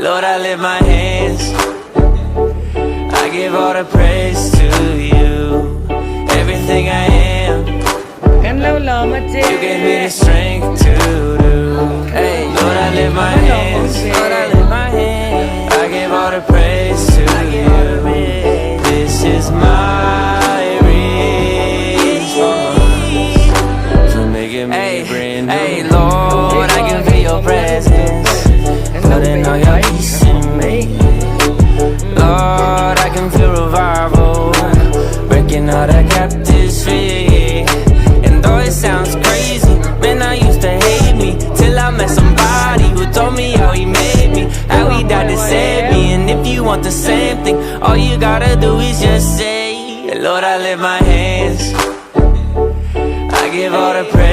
Lord, I lift my hands, I give all the praise to you. Everything I am, กันแล้วรอมาเจ you gave me the strength to do. Hey, Lord, I lift my hands, Lord, I lift my hands, I give all the praise to you. This is my response for making me brand new. Hey, Lord, I can feel your presence, putting all your peace in me. Lord, I can feel revival, breaking all the captives free. And though it sounds crazy, man, I used to hate me till I met somebody who told me how he made me, how he died to save me. And if you want the same thing, all you gotta do is just say, Lord, I lift my hands, I give all the praise.